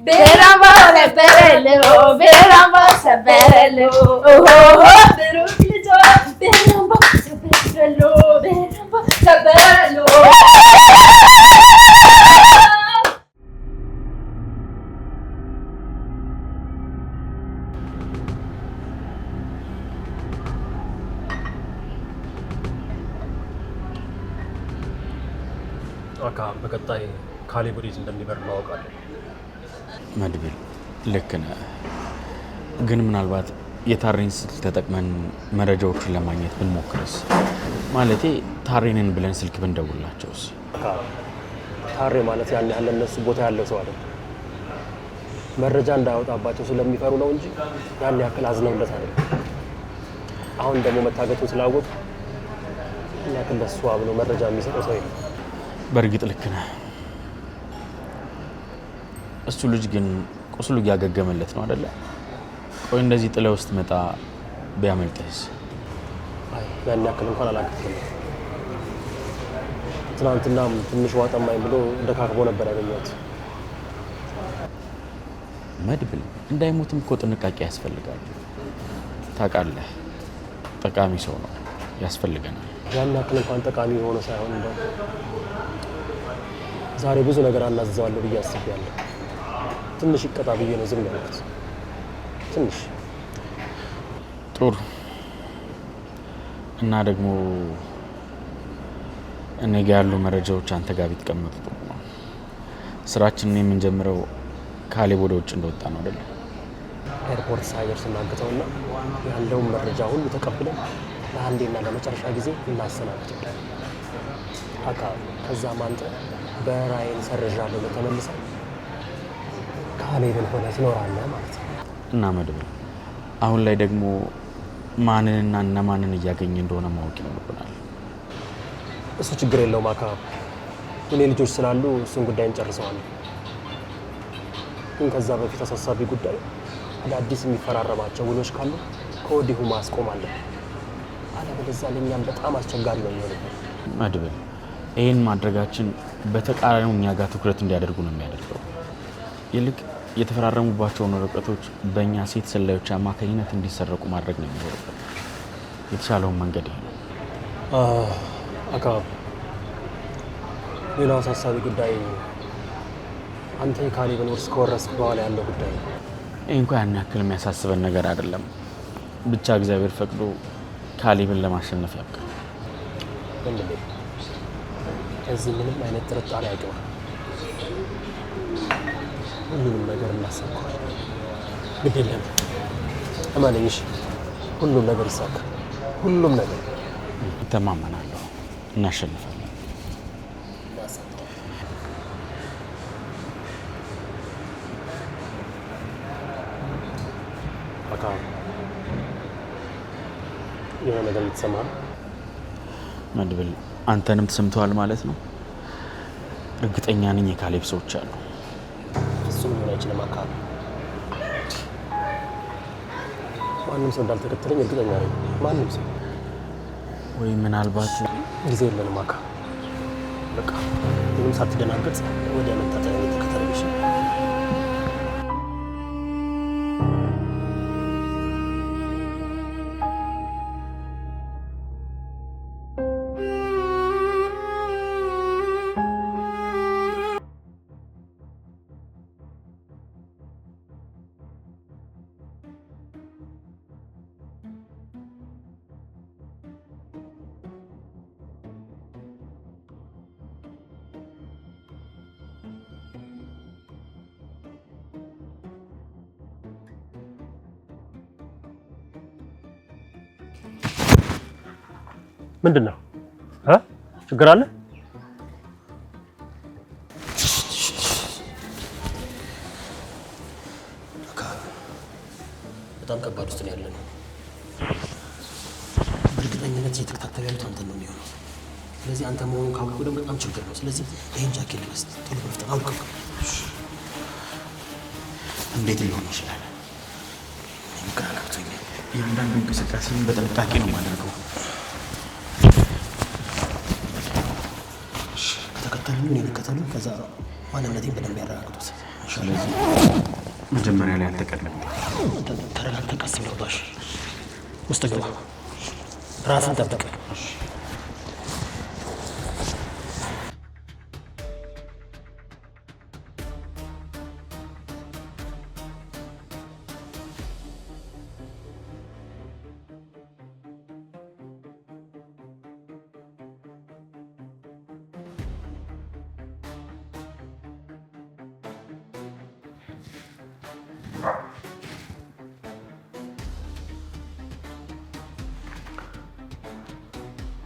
ብራምባ ሰበረሎ ብራምባ ሰበረሎ ኦሆ ብሩክ ልጆ ብራምባ ሰበረሎ ብራምባ ሰበረሎ አካ በቀጣይ ካሌብ ወዴት እንደሚበር ማወቃለሁ። መድብል ልክ ነህ፣ ግን ምናልባት የታሬን ስልክ ተጠቅመን መረጃዎችን ለማግኘት ብንሞክርስ? ማለቴ ታሬንን ብለን ስልክ ብንደውላቸውስ? ታሬ ማለት ያን ያህል እነሱ ቦታ ያለው ሰው አይደለም። መረጃ እንዳያወጣባቸው ስለሚፈሩ ነው እንጂ ያን ያክል አዝነውለት አይደለም። አሁን ደግሞ መታገቱን ስላወቁ ያን ያክል ለሱ አብሎ መረጃ የሚሰጠው ሰው የለም። በእርግጥ ልክ ነህ። እሱ ልጅ ግን ቁስሉ እያገገመለት ነው አይደለ? ቆይ እንደዚህ ጥለው ውስጥ መጣ ቢያመልጥህስ? አይ ያን ያክል እንኳን አላገገመም። ትናንትናም ትንሽ ዋጠማኝ ብሎ ደካክቦ ነበር ያገኘሁት። መድብል እንዳይሞትም እኮ ጥንቃቄ ያስፈልጋል። ታውቃለህ፣ ጠቃሚ ሰው ነው፣ ያስፈልገናል። ያን ያክል እንኳን ጠቃሚ ሆኖ ሳይሆን እንደው ዛሬ ብዙ ነገር አናዝዘዋለሁ ብዬ አስቤያለሁ። ትንሽ ይቀጣ ብዬ ነው ዝም ያልኩት። ትንሽ ጥሩ። እና ደግሞ እኔ ጋ ያሉ መረጃዎች አንተ ጋር ቢትቀመጡ ጥሩ ነው። ስራችንን የምንጀምረው ካሌብ ወደ ውጭ እንደወጣ ነው አይደል? ኤርፖርት ሳይደርስ እናግተውና ያለውን መረጃ ሁሉ ተቀብለን ለአንዴና ለመጨረሻ ጊዜ እናሰናብታለን። ከዛም አንተ በራይን ሰርዣለሁ ለተመልሰ ካሌብን ሆነ ትኖራለህ ማለት ነው። እና መድብል አሁን ላይ ደግሞ ማንንና እነማንን እያገኘ እንደሆነ ማወቅ ይኖርብናል። እሱ ችግር የለውም። እኔ ልጆች ስላሉ እሱን ጉዳይ እንጨርሰዋለን። ግን ከዛ በፊት አሳሳቢ ጉዳይ አዳዲስ የሚፈራረማቸው ውሎች ካሉ ከወዲሁ ማስቆም አለብን። አለበለዚያ ለእኛም በጣም አስቸጋሪ ነው የሚሆንብን። መድብል ይህን ማድረጋችን በተቃራኒው እኛ ጋር ትኩረት እንዲያደርጉ ነው የሚያደርገው። ይልቅ የተፈራረሙባቸውን ወረቀቶች በእኛ ሴት ሰላዮች አማካኝነት እንዲሰረቁ ማድረግ ነው የሚኖርበት። የተሻለውን መንገድ ይሄ ነው። ሌላው አሳሳቢ ጉዳይ አንተ የካሌብን ውርስ ከወረስክ በኋላ ያለው ጉዳይ ነው። ይህ እንኳ ያን ያክል የሚያሳስበን ነገር አይደለም። ብቻ እግዚአብሔር ፈቅዶ ካሌብን ለማሸነፍ ያብቃል። ወንድሜ ከዚህ ምንም አይነት ጥርጣሬ አይገባ። ሁሉንም ነገር እናሳካዋል። ግድ የለም እመነኝ። ሁሉም ነገር ይሳካል። ሁሉም ነገር እተማመናለሁ። እናሸንፋለን። የሆነ ነገር የምትሰማ መድብል፣ አንተንም ተሰምተዋል ማለት ነው? እርግጠኛ ነኝ የካሌብ ሰዎች አሉ። እሱም ሊሆን አይችልም። ማንም ሰው እንዳልተከተለኝ እርግጠኛ ነኝ። ማንም ሰው ወይ ምናልባት ጊዜ የለንም። በቃ ምንም ሳትደናገጥ ወደ መታጠቢያ ቤት ተከተለሽ። ምንድን ነው? ችግር አለ? በጣም ከባድ ውስጥ ነው ያለነው። በእርግጠኝነት እየተከታተሉ ያሉት አንተ ነው የሚሆነው። ስለዚህ አንተ መሆኑን ካወቁ ደግሞ በጣም ችግር ነው። ስለዚህ ይህን ጃኬት ልበስ፣ ቶሎ በፍጥነት አውቅ። እንዴት ሊሆን ይችላል? ግራ ገብቶኛል። የአንዳንዱ እንቅስቃሴን በጥንቃቄ ነው የማደርገው። ከተከተሉ እኔ ልከተሉ፣ ከዛ ማንነቴን በደንብ ያረጋግጡት። ስለዚህ መጀመሪያ ላይ አልተቀደም። ተረጋግተህ ቀስ ብለው ባሽ ውስጥ ግባ። ራስን ጠብቅ።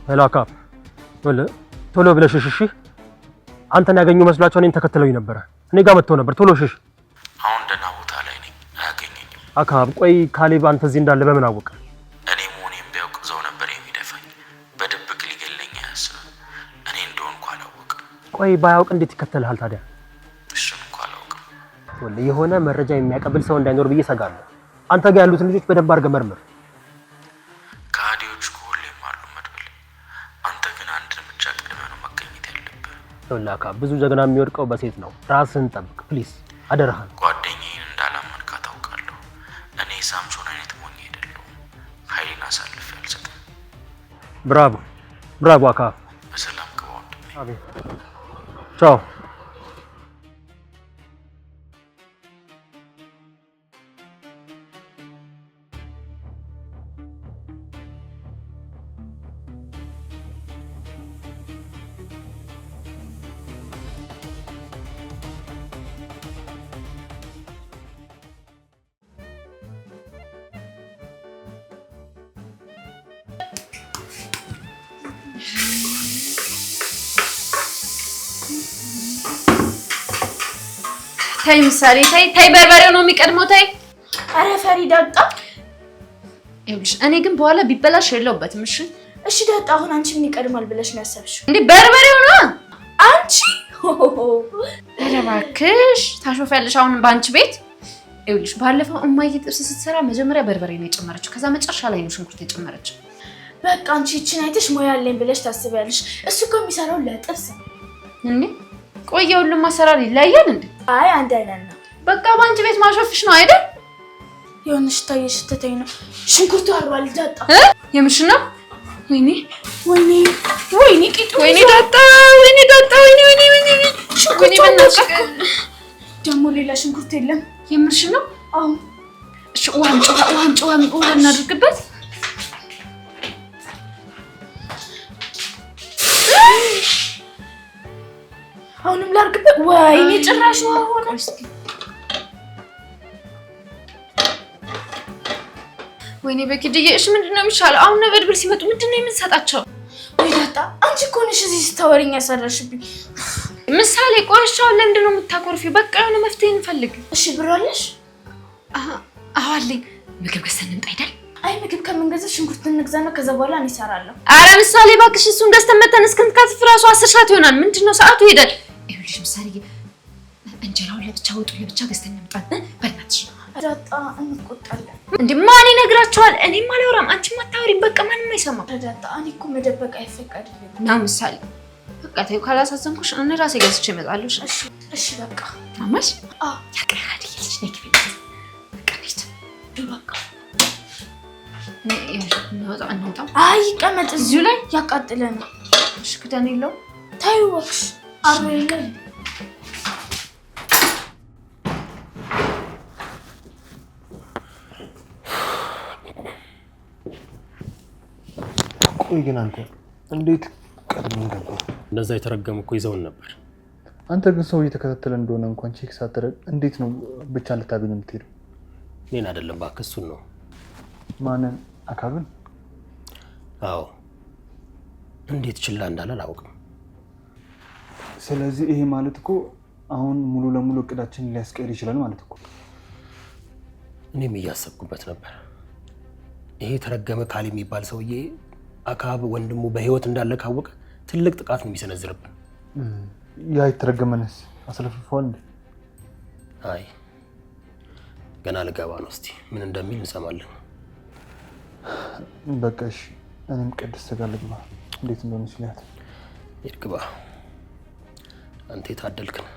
ሄላካ ቶሎ ብለሽ እሺ። አንተን ያገኙ መስሏቸው እኔን ተከትለውኝ ነበር። እኔ ጋር መጥተው ነበር። ቶሎ እሺ። አሁን ደህና ቦታ ላይ ነኝ፣ አያገኘኝም። አካብ ቆይ ካሌብ አንተ እዚህ እንዳለ በምን አወቀ? እኔ መሆኔን ቢያውቅ ዘው ነበር የሚደፋኝ። በድብቅ ሊገለኝ አያስብም። እኔ እንደሆንኩ አላወቅም። ቆይ ባያውቅ እንዴት ይከተልሃል ታዲያ? እሱን እንኳ አላውቅም። የሆነ መረጃ የሚያቀብል ሰው እንዳይኖር ብዬ ሰጋለሁ። አንተ ጋር ያሉትን ልጆች በደንብ አድርገህ መርምር። ከሃዲዎች ሁሌም አሉ መድብል። አንተ ግን አንድ እርምጃ ቀድመህ ነው መገኘት ያለብህ። ላካ ብዙ ጀግና የሚወድቀው በሴት ነው። ራስህን ጠብቅ ፕሊዝ፣ አደረሃን። ጓደኛዬን እንዳላመንካ ታውቃለሁ። እኔ ሳምሶን አይነት ሞኝ አይደለሁም። ኃይሌን አሳልፌ አልሰጥም። ብራቮ አካ። በሰላም ግባ ወንድሜ። አቤት። ቻው። ታይ ምሳሌ ታይ በርበሬው ነው የሚቀድመው። ታይ አረ ፈሪ ዳጣ። ይኸውልሽ እኔ ግን በኋላ ቢበላሽ የለውበትም። እሺ ዳጣ፣ አሁን አንቺ ምን ይቀድማል ብለሽ ነው ያሰብሽው? እንዴ በርበሬው ነው አንቺ። ኧረ እባክሽ ታሾፊያለሽ። አሁን በአንቺ ቤት ይኸውልሽ ባለፈው እማዬ ጥብስ ስትሰራ መጀመሪያ በርበሬ ነው የጨመረችው፣ ከዛ መጨረሻ ላይ ነው ሽንኩርት የጨመረችው። በቃ አንቺ እቺን አይተሽ ሙያ አለኝ ብለሽ ታስቢያለሽ። እሱ እኮ የሚሰራው ለጥብስ ነው እንዴ። ቆይ ሁሉም አሰራር ይለያል እንዴ? አይ አንድ አይነት ነው። በቃ በአንቺ ቤት ማሾፍሽ ነው አይደል? የሆነሽ ታየሽ ትተኝ ነው። ሽንኩርቱ አርባል ዳጣ። የምርሽ ነው? ወይኔ ቂጡ፣ ወይኔ ዳጣ፣ ወይኔ ሽንኩርቱ በናትሽ ደግሞ ሌላ ሽንኩርት የለም። የምርሽ ነው? አዎ። እሺ ውሃ እናድርግበት። አሁንም ላድርግበት። ወይኔ ጭራሽ ውሃ ሆነ። ወይኔ በኪድዬ፣ እሺ ምንድነው የሚሻለው? አሁን ነበልብል ሲመጡ ምንድነው የምንሰጣቸው? ወይ ዳጣ፣ አንቺ እኮ ነሽ እዚህ ስታወሪኝ ያሰራሽብኝ። ምሳሌ ቆይሻው ለምንድን ነው የምታኮርፊው? በቃ የሆነ መፍትሄ እንፈልግ። እሺ ብር አለሽ? አዎ አለኝ። ምግብ ገዝተን እንምጣ አይደል? አይ ምግብ ከምንገዛ ሽንኩርት እንግዛና ከዛ በኋላ እኔ እሰራለሁ። አረ ምሳሌ እባክሽ፣ እሱን ገዝተን መተን እስክንከትፍ እራሱ 10 ሰዓት ይሆናል። ምንድነው ሰዓቱ ይሄዳል። ይኸውልሽ ምሳሌ እንጀራውን ለብቻ ወጡ ለብቻ ገዝተን እንምጣ። በእናትሽ ዳጣ፣ እንቆጣለን። እንዴ ማን ይነግራቸዋል? እኔም አላወራም፣ አንቺም አታወሪም። በቃ ማንም አይሰማም። ዳጣ፣ እኔ እኮ መደበቅ አይፈቀድልኝም ነው ምሳሌ። በቃ ተይው፣ ካላሳዘንኩሽ እኔ ራሴ ገዝቼ እመጣለሁ። እሺ በቃ ማማሽ። አዎ ያቀራል ይልሽ ነይ ግቢ። በቃ ነይት በቃ እንውጣ። አይ ይቀመጥ እዚሁ ላይ ያቃጥለናል። እሺ ክዳን የለውም። ተይው እባክሽ። አብረን ቆይ ግን አንተ እንዴት ቀድመን ገባ? እነዛ የተረገሙ እኮ ይዘውን ነበር። አንተ ግን ሰው እየተከታተለ እንደሆነ እንኳን ቼክ ሳትደረግ እንዴት ነው ብቻ ልታገኝ የምትሄደው? እኔን አይደለም እባክህ፣ እሱን ነው። ማንን? አካብን? አዎ። እንዴት ችላ እንዳለ አላውቅም። ስለዚህ ይሄ ማለት እኮ አሁን ሙሉ ለሙሉ እቅዳችን ሊያስቀይር ይችላል ማለት እኮ። እኔም እያሰብኩበት ነበር። ይሄ ተረገመ ካል የሚባል ሰውዬ አካብ ወንድሙ በህይወት እንዳለ ካወቀ ትልቅ ጥቃት ነው የሚሰነዝርብን። ያ የተረገመንስ አስለፍፈዋል እንዴ? አይ ገና ልገባ ነው። እስቲ ምን እንደሚል እንሰማለን። በቃ እሺ፣ እኔም ቅድስት ጋር ልግባ። እንዴት እንደሆነ ሲላት ይግባ። አንተ የታደልክ ነህ።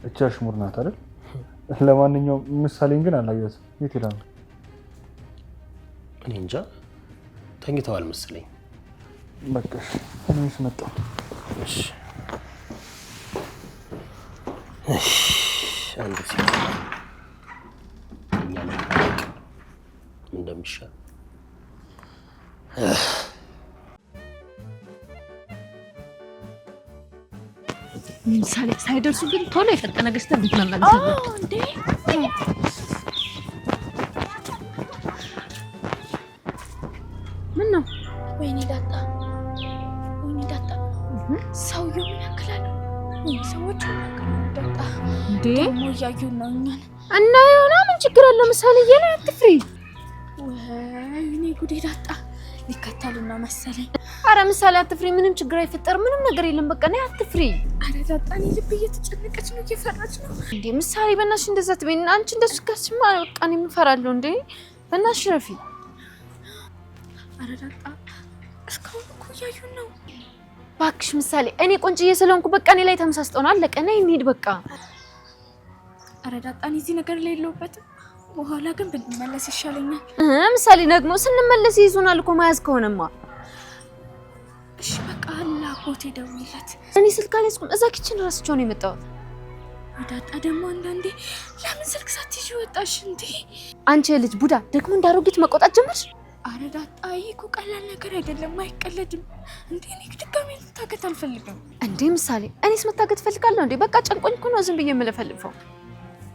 እቺ አሽሙር ናት አይደል? ለማንኛውም ምሳሌን ግን አላየሁትም። የት ሄዳ ነው? እኔ እንጃ፣ ተኝተዋል መሰለኝ። በቃ እኔስ መጣሁ። እሺ አንዱ ሲል እኛ ለማወቅ እንደሚሻል ምሳሌ ሳይደርሱ ግን ቶሎ የፈጠነ ገዝተን ቤት መመለስ አለብን። እንዴ ምን ነው? ወይኔ ዳጣ፣ ሰዎች ዳጣ እንዴ ደግሞ እያዩን ነው እኛን እና የሆነ ምን ችግር አለ? ምሳሌ የኔ አትፍሪ። ወይኔ ጉዴ ዳጣ ሊከተሉን ነው መሰለኝ። አረ ምሳሌ አትፍሪ፣ ምንም ችግር አይፈጠርም፣ ምንም ነገር የለም። በቃ ነይ አትፍሪ። አረ ዳጣ እኔ ልብ እየተጨነቀች ነው፣ እየፈራች ነው። እንዴ ምሳሌ በእናትሽ እንደዛ ትበይና፣ አንቺ እንደሱ ካስማ በቃ እኔ እፈራለሁ። እንዴ በእናትሽ ረፊ። አረ ዳጣ እስካሁን እኮ እያዩን ነው። እባክሽ ምሳሌ፣ እኔ ቆንጅዬ ስለሆንኩ በቃ እኔ ላይ ተመሳስጠው ነው። አለቀ። ነይ እንሂድ በቃ። አረ ዳጣ እኔ እዚህ ነገር ላይ የለሁበትም። በኋላ ግን ብንመለስ ይሻለኛል። ምሳሌ ደግሞ ስንመለስ ይዙናል እኮ መያዝ ከሆነማ። እሺ በቃ አላጎቴ ደውይለት። እኔ ስልክ አልያዝኩም፣ እዛ ኪችን ረስቼው ነው የመጣሁት። ዳጣ ደግሞ አንዳንዴ ለምን ስልክ ሳትይዥ ወጣሽ እንዴ? አንቺ ልጅ ቡዳ ደግሞ እንዳሮጊት መቆጣት ጀመርሽ። አረ ዳጣ ይሄ እኮ ቀላል ነገር አይደለም፣ አይቀለድም እንዴ። እኔ ድጋሜ ልታገት አልፈልግም። እንዴ ምሳሌ፣ እኔስ መታገት ፈልጋለሁ እንዴ? በቃ ጨንቆኝ እኮ ነው ዝም ብዬ የምለፈልፈው።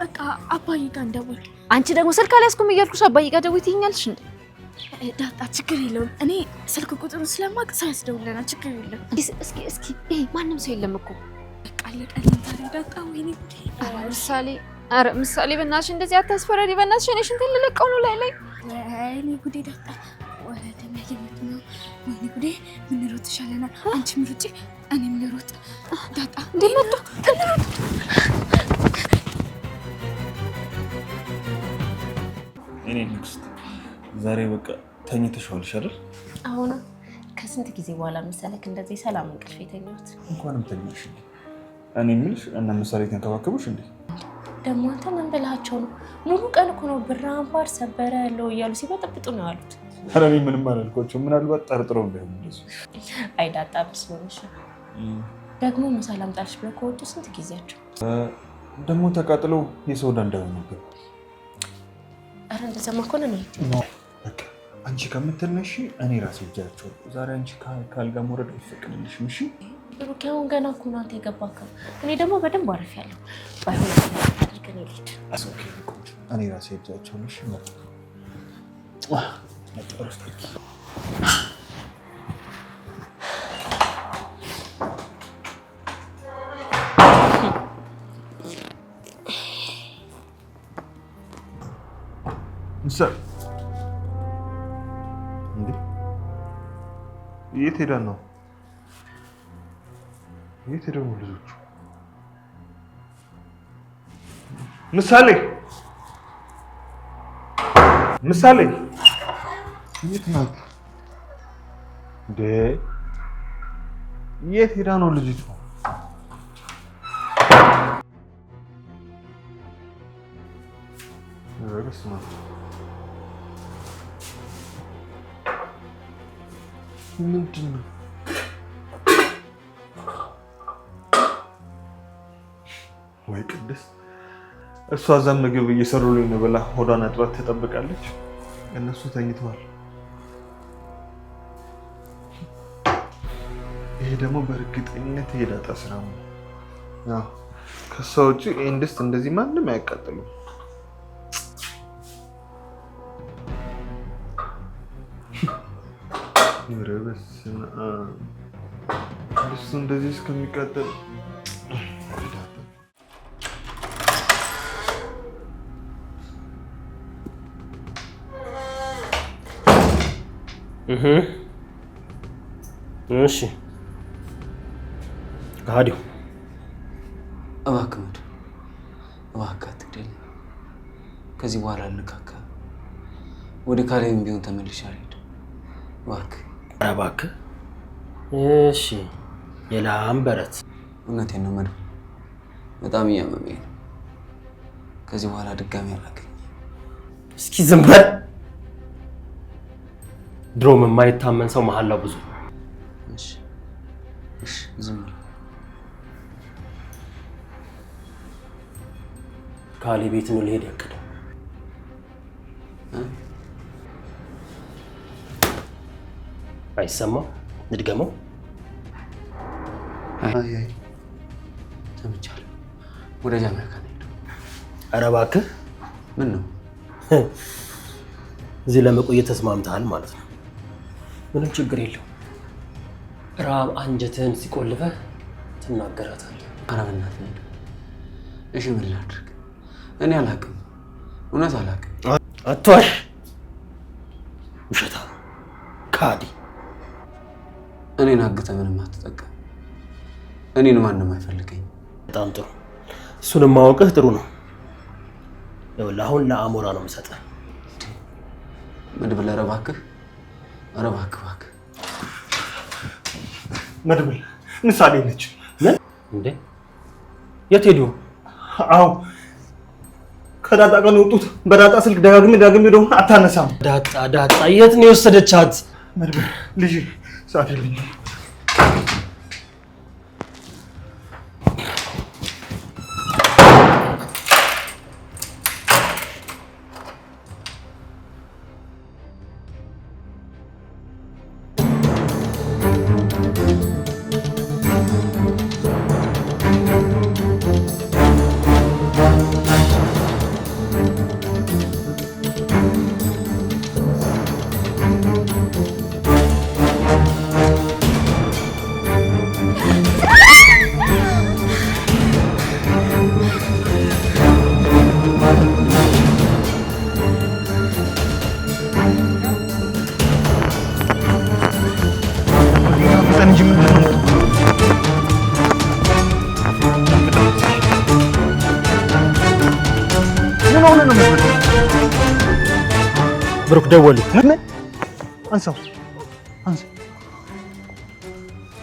በቃ አባዬ ጋር እንደውል። አንቺ ደግሞ ስልክ አልያዝኩም እያልኩሽ አባዬ ጋር ደውይ ትይኛለሽ እንዴ? ዳጣ ችግር የለውም፣ እኔ ስልክ ቁጥሩን ስለማቅ ሰው ያስደውለናል። ችግር የለም። እስኪ ይሄ ማንም ሰው የለም እኮ። በቃ አለቀልን ታዲያ ዳጣ። ወይኔ ጉዴ። አረ ምሳሌ በእናትሽ እንደዚህ አታስፈራሪ። በእናትሽ እኔ ሽንት ልለቀው ነው ላይ ወይኔ ጉዴ ዳጣ። ወደ እኔ እየመጡ ነው። ወይኔ ጉዴ። ምን ሮጥ ይሻለናል? አንቺም ሩጪ እኔም ልሮጥ። ዳጣ እንደመጡ እኔ ንግስት ዛሬ በቃ ተኝተሽዋልሽ አይደል? አሁን ከስንት ጊዜ በኋላ መሰለክ እንደዚህ ሰላም እንቅልፍ የተኛሁት። እንኳንም ተኛሽ። እኔ የምልሽ እና ምሳሌ ተንከባከቡሽ እንዴ? ደግሞ አንተ ምን ብላቸው ነው? ሙሉ ቀን እኮ ነው ብር አምባር ሰበረ ያለው እያሉ ሲበጠብጡ ነው ያሉት። ኧረ እኔ ምንም አላልኳቸው። ምናልባት ጠርጥረው እንዳይሆን እንደሱ። አይ ዳጣ ብስሎሽ ደግሞ ሰላም ጣልሽ ብለው ከወጡ ስንት ጊዜያቸው ደግሞ ተቃጥለው የሰው ዕዳ እንዳይሆን ነበር። አረ እንደዛ ማኮነ ነው። በቃ አንቺ ከምትነሺ እኔ ራሴ እጃቸው ዛሬ አንቺ ካልጋ መውረድ አይፈቅድልሽም። እሺ ብሩኬውን ገና እኮ ነው አንተ የገባከው። እኔ ደግሞ በደንብ አርፌያለሁ። ባይሆን አድርገን ይልድ ኦኬ ቆንጆ። እኔ ራሴ እጃቸው ነሽ ማለት ምሳሌ እንዴ የት ሄደን ነው? የት ሄደው ነው ልጆቹ? ምሳሌ ምሳሌ የት ናት እንዴ? የት ሄዳ ነው ልጅቱ? ረስማ ምንድን ነው? ወይ ቅድስት፣ እሷ እዛም ምግብ እየሰሩልኝ ነው ብላ ሆዷን አጥራት ትጠብቃለች። እነሱ ተኝተዋል። ይሄ ደግሞ በእርግጠኝነት የዳጣ ስራ ነው። ያው ከሷ ውጪ ይሄን ድስት እንደዚህ ማንም አያቃጥሉም። በስመ አብ ድስቱ እንደዚህ እስከሚቃጠል እሺ ጋዲው እባክህ መድ እባክህ አትግደል። ከዚህ በኋላ ልካካ ወደ ካሌም ቢሆን ተመልሼ አልሄድም። እባክህ ኧረ እባክህ። እሺ የላም በረት እውነቴን ነው መድ፣ በጣም እያመመኝ ነው። ከዚህ በኋላ ድጋሚ አላገኝ። እስኪ ዝም በል። ድሮም የማይታመን ሰው መሀላው ብዙ። እሺ እሺ ዝም በል። ካሌ ቤት ነው ልሄድ ያቀደው። አይሰማም? ንድገመው። አይ ሰምቻለሁ። ወደ አሜሪካ ነው ሄደው። ኧረ እባክህ። ምን ነው እዚህ ለመቆየት ተስማምተሃል ማለት ነው? ምንም ችግር የለውም። ራብ አንጀትህን ሲቆልፈህ ትናገራታለህ። ኧረ በእናትህ እሺ ምን ላድርግ? እኔ አላውቅም፣ እውነት አላውቅም። አትዋሽ፣ ውሸታ ካዲ። እኔን አግተህ ምንም አትጠቀም። እኔን ማንም አይፈልገኝም። በጣም ጥሩ። እሱንም ማወቅህ ጥሩ ነው። ይኸውልህ አሁን ለአሞራ ነው የምሰጠህ። መድብል፣ ኧረ እባክህ፣ ኧረ እባክህ፣ እባክህ። መድብል ምሳሌ ነች። ምን እንዴ? የት ሄዱ? አዎ ከዳጣ ጋር ነው የወጡት። በዳጣ ስልክ ደጋግሜ ደግሞ አታነሳም። ዳጣ የት ነው የወሰደቻት? መድብል ልጅ ሰዓት የለኝም። ብሩክ ደወሉ። ምን? አንሳው፣ አንሳው።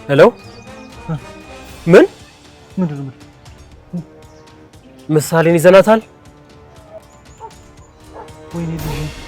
ሄሎ፣ ምን ምንድን ነው? ምሳሌን ይዘናታል? ወይኔ ልጅ